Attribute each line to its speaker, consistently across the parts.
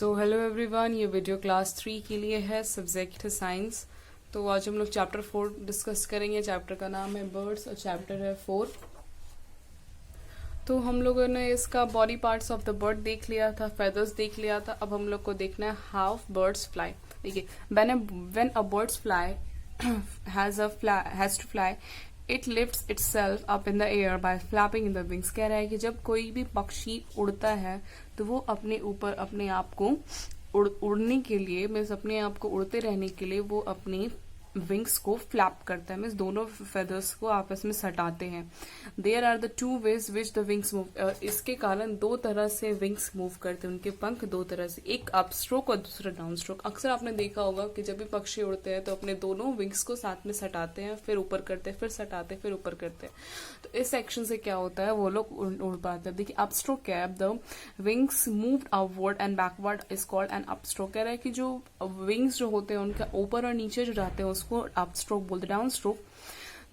Speaker 1: So hello everyone, ये video class 3 के लिए है, सब्जेक्ट है साइंस। तो आज हम लोग चैप्टर 4 डिस्कस करेंगे। चैप्टर का नाम है बर्ड्स और चैप्टर है 4। तो हम लोगों ने इसका body parts of the bird देख लिया था, फेदर्स देख लिया था। अब हम लोग को देखना है हाउ बर्ड्स फ्लाई। देखिए, when a birds fly has to fly, it lifts itself up in the air by flapping in the wings. कह रहा है कि जब कोई भी पक्षी उड़ता है तो वो अपने ऊपर अपने आप को उड़ने के लिए, मीन्स अपने आप को उड़ते रहने के लिए वो अपनी विंग्स को फ्लैप करता है, मीन्स दोनों फेदर्स को आपस में सटाते हैं। There are the two ways which the wings move. इसके कारण दो तरह से विंग्स मूव करते हैं, उनके पंख दो तरह से, एक अप स्ट्रोक और दूसरा डाउन स्ट्रोक। अक्सर आपने देखा होगा कि जब भी पक्षी उड़ते हैं तो अपने दोनों विंग्स को साथ में सटाते हैं, फिर ऊपर करते हैं, फिर सटाते हैं, फिर ऊपर करते हैं। तो इस एक्शन से क्या होता है, वो लोग उड़ पाते हैं। देखिए, अप स्ट्रोक क्या है, the wings moved upward and backward is called an up stroke. कह रहा है कि जो विंग्स जो होते हैं उनका ऊपर और नीचे जो जाते हैं उसको अप स्ट्रोक बोलते हैं। Down stroke,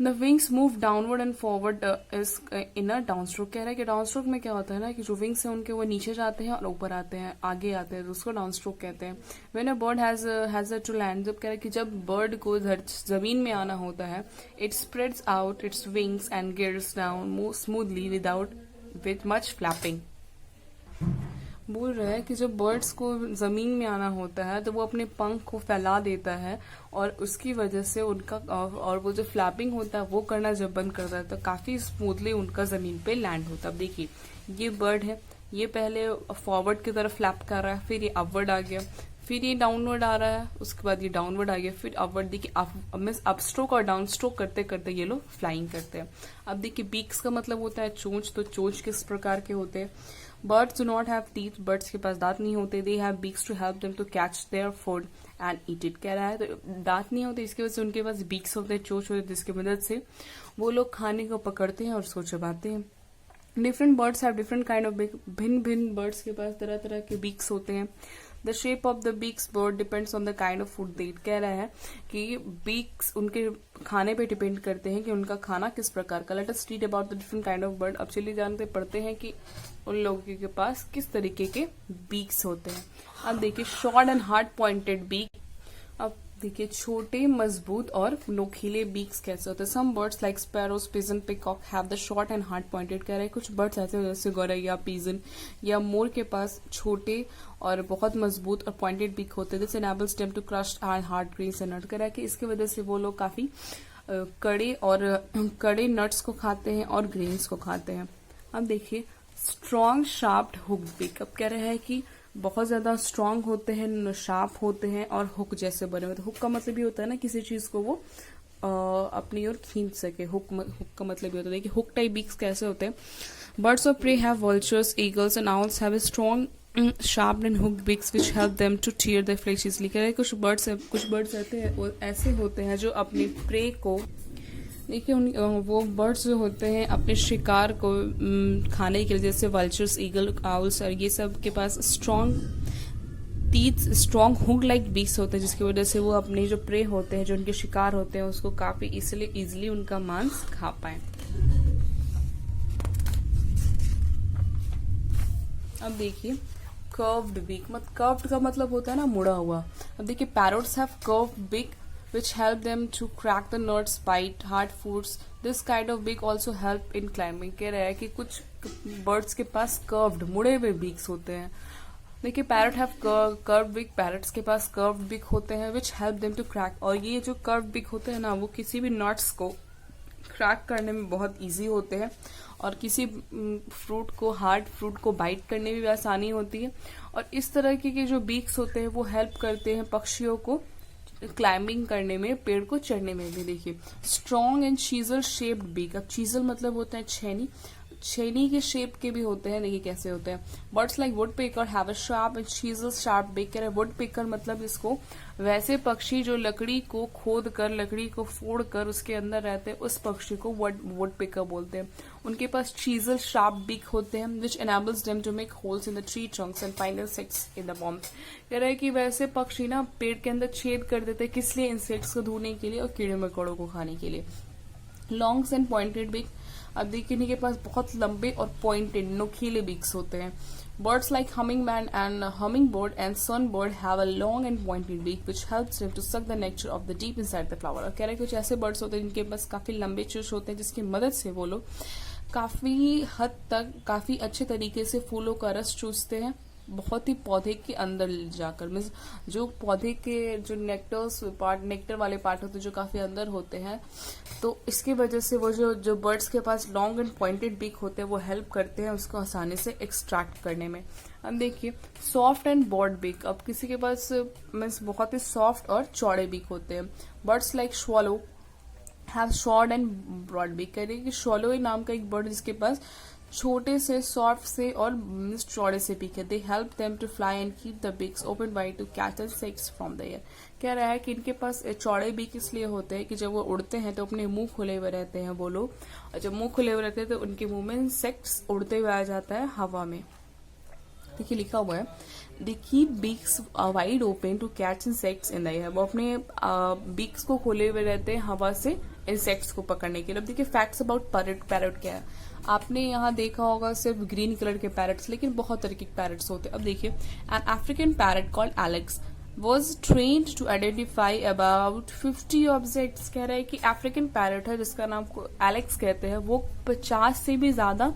Speaker 1: the wings move downward and forward is in a down stroke. कह रहा है कि डाउन स्ट्रोक में क्या होता है ना, कि जो विंग्स हैं उनके वो नीचे जाते हैं और ऊपर आते हैं, आगे आते हैं, तो उसको डाउन स्ट्रोक कहते हैं। When a bird has to land, जब कह रहा है कि जब बर्ड को जमीन में आना होता है, it spreads out its wings and gears down move smoothly with much flapping. बोल रहा है कि जब बर्ड्स को जमीन में आना होता है तो वो अपने पंख को फैला देता है और उसकी वजह से उनका और वो जो फ्लैपिंग होता है वो करना जब बंद करता है तो काफी स्मूथली उनका जमीन पे लैंड होता है। अब देखिए, ये बर्ड है, ये पहले फॉरवर्ड की तरफ फ्लैप कर रहा है, फिर ये अपवर्ड आ गया, फिर ये डाउनवर्ड आ रहा है, उसके बाद ये डाउनवर्ड आ गया, फिर अपवर्ड। देखिए, मीन्स अप स्ट्रोक और डाउन स्ट्रोक करते करते ये लोग फ्लाइंग करते हैं। अब देखिए, बीक्स का मतलब होता है चोंच। तो चोंच किस प्रकार के होते हैं? Birds do not have teeth, birds के पास दांत नहीं होते। They have beaks to help them to catch their food and eat it. कह रहा है तो दांत नहीं होते, इसकी वजह से उनके पास बीक्स होते हैं, चोंच होते हैं, जिसकी मदद से वो लोग खाने को पकड़ते हैं और उसको चबाते हैं। Different birds have different kind of beak. भिन्न भिन्न बर्ड्स के पास तरह तरह के बीक्स होते हैं। The shape of the beaks bird depends on the kind of food they eat. कह रहा है कि बीक्स उनके खाने पे डिपेंड करते हैं कि उनका खाना किस प्रकार का। Let us read about the different kind of bird. अब चलिए जानते पढ़ते हैं कि उन लोगों के पास किस तरीके के बीक्स होते हैं। अब देखिए, short and hard pointed beak. अब देखिए, छोटे मजबूत और नोखीले बीक्स कैसे होते हैं। Some birds like sparrows, pigeon, peacock have the short and hard pointed. कह रहे हैं कुछ बर्ड्स ऐसे जैसे गौरैया, पिजन या मोर के पास छोटे और बहुत मजबूत और पॉइंटेड बीक होते हैं। This enables them to crush hard grains and nut. कह रहा है कि इसकी वजह से वो लोग काफी कड़े नट्स को खाते हैं और ग्रेन्स को खाते हैं। अब देखिए, स्ट्रॉन्ग शार्प्ड हुक बीक। अब कह रहे हैं कि बहुत ज्यादा स्ट्रांग होते हैं, शार्प होते हैं और हुक जैसे बने होते हैं। हुक का मतलब ये होता है ना, किसी चीज को वो अपनी ओर खींच सके। हुक का मतलब ये होता है कि हुक टाइप बीक्स कैसे होते हैं। Birds of prey have vultures, eagles and owls have a strong sharped and hooked beaks which help them to tear their flesh easily. कह रहे हैं कुछ बर्ड्स ऐसे होते हैं जो अपने प्रे को, देखिए, वो बर्ड्स जो होते हैं अपने शिकार को खाने के लिए, जैसे वल्चर्स, ईगल, आउल्स और ये सब के पास स्ट्रॉन्ग हुक लाइक बीक्स होते हैं, जिसकी वजह से वो अपने जो प्रे होते हैं, जो उनके शिकार होते हैं, उसको काफी इजिली उनका मांस खा पाए। अब देखिए, कर्व्ड बीक। कर्व्ड का मतलब होता है ना, मुड़ा हुआ। अब देखिए, parrots have curved beak which help them to crack the nuts, bite hard foods. This kind of beak also help in climbing. कह रहा है कि कुछ बर्ड्स के पास कर्व्ड, मुड़े हुए बीक्स होते हैं। देखिए, parrot have curved beak, parrots के पास कर्व्ड बीक होते हैं which help them to crack। और ये जो कर्व्ड बीक होते हैं ना, वो किसी भी नट्स को क्रैक करने में बहुत इजी होते हैं और किसी फ्रूट को, हार्ड फ्रूट को बाइट करने में भी आसानी होती है। और इस तरह के जो बीक्स होते हैं वो हेल्प करते हैं पक्षियों को क्लाइंबिंग करने में, पेड़ को चढ़ने में भी। देखिए, strong and chisel shaped beak. अब चीजल मतलब होता है छेनी, छेनी के शेप के भी होते हैं। देखिए कैसे होते हैं। Birds like woodpecker have a sharp and chisel sharp beak. कह रहे हैं वुड पेकर मतलब इसको वैसे पक्षी जो लकड़ी को खोद कर, लकड़ी को फोड़ कर उसके अंदर रहते हैं, उस पक्षी को वुड पेकर बोलते हैं। उनके पास चीजल शार्प बीक होते हैं which enables them to make holes in the tree trunks and find insects in the bomb. कह रहे हैं कि वैसे पक्षी ना पेड़ के अंदर छेद कर देते हैं, किस लिए? इंसेक्ट्स को ढूंढने के लिए और कीड़े मकोड़ों को खाने के लिए। Longs and pointed beak. अब देखिए, इनके पास बहुत लंबे और पॉइंटेड, नुकीले बीक्स होते हैं। Birds like hummingbird and sunbird have a long and pointed beak which helps them to suck the nectar of the deep inside the flower. और कह रहे हैं कुछ ऐसे बर्ड्स होते हैं जिनके पास काफी लंबे चोंच होते हैं जिसकी मदद से वो लोग काफी हद तक काफी अच्छे तरीके से फूलों का रस चूसते हैं बहुत ही पौधे के अंदर जाकर। मीन्स जो पौधे के जो नेक्टर वाले पार्ट होते हैं जो काफी अंदर होते हैं, तो इसकी वजह से वो जो बर्ड्स के पास लॉन्ग एंड पॉइंटेड बीक होते हैं वो हेल्प करते हैं उसको आसानी से एक्सट्रैक्ट करने में। अब देखिए सॉफ्ट एंड ब्रॉड बीक, अब किसी के पास मीन्स बहुत ही सॉफ्ट और चौड़े बीक होते हैं। Birds like swallow have short and broad beak. कह रही है कि स्वॉलो नाम का एक बर्ड जिसके पास छोटे से सॉफ्ट से और चौड़े से बीक है। They help them to fly and keep the beaks open wide to catch insects from the air. कह रहा है कि इनके पास चौड़े बीक इसलिए होते हैं कि जब वो उड़ते हैं तो अपने मुंह खुले हुए रहते हैं वो लोग, और जब मुंह खुले हुए रहते हैं तो उनके मुंह में इंसेक्ट्स उड़ते हुए आ जाता है हवा में। देखिए लिखा हुआ है they keep beaks wide open to catch insects in the air. वो अपने बीक्स को खोले हुए रहते हैं हवा से इंसेक्ट्स को पकड़ने के लिए। अब देखिए फैक्ट्स अबाउट पैरट क्या है। आपने यहाँ देखा होगा सिर्फ ग्रीन कलर के पैरट्स, लेकिन बहुत तरह के पैरट्स होते हैं। अब देखिए an African parrot called Alex was trained to identify about 50 objects. कह रहा है कि अफ्रीकन पैरट है जिसका नाम एलेक्स कहते हैं, वो 50 से भी ज्यादा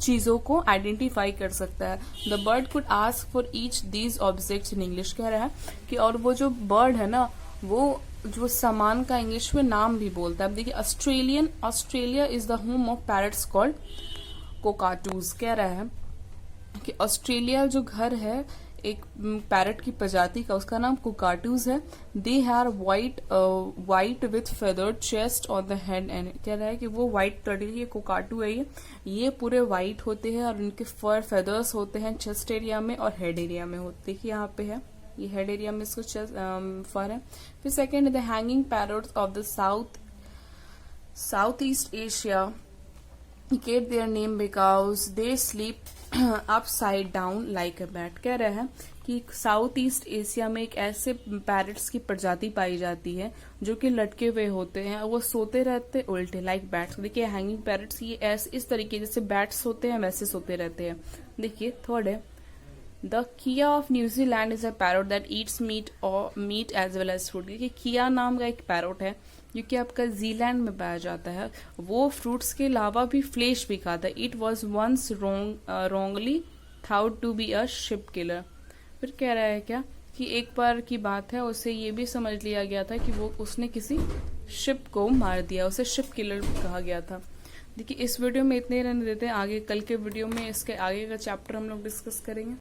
Speaker 1: चीजों को आइडेंटिफाई कर सकता है। The bird could ask for each these objects in English. कह रहा है कि और वो जो बर्ड है ना वो जो सामान का इंग्लिश में नाम भी बोलता है। अब देखिए Australia is the home of parrots called cockatoos. कह रहा है कि ऑस्ट्रेलिया जो घर है एक पैरट की प्रजाति का, उसका नाम कोकाटूज है। They have white with feathered chest on the head and. कह रहा है कि वो व्हाइट कलर के कोकाटू है ये पूरे व्हाइट होते हैं और उनके फर फेदर्स होते हैं चेस्ट एरिया में और हेड एरिया में होते। देखिए यहाँ पे है ये हेड एरिया में इसको फर है। फिर second the hanging parrots of the South East Asia get their name because they sleep upside down like a bat. कह रहा है कि साउथ ईस्ट एशिया में एक ऐसे पैरट्स की प्रजाति पाई जाती है जो कि लटके हुए होते हैं और वो सोते रहते उल्टे लाइक बैट्स। देखिए हैंगिंग पैरट्स ये ऐसे इस तरीके जैसे बैट्स सोते हैं वैसे सोते रहते हैं। देखिए थर्ड है the kea of New Zealand is a parrot that eats meat as well as fruit. देखिए किया नाम का एक पैरोट है जो कि आपका जीलैंड में पाया जाता है, वो फ्रूट्स के अलावा भी फ्लेश भी खाता है। It was once wrongly thought to be a ship killer. फिर कह रहा है क्या कि एक बार की बात है उसे ये भी समझ लिया गया था कि वो उसने किसी शिप को मार दिया, उसे शिप किलर कहा गया था। देखिए इस वीडियो में इतने रहने देते हैं, आगे कल के वीडियो में इसके आगे का चैप्टर हम लोग डिस्कस करेंगे।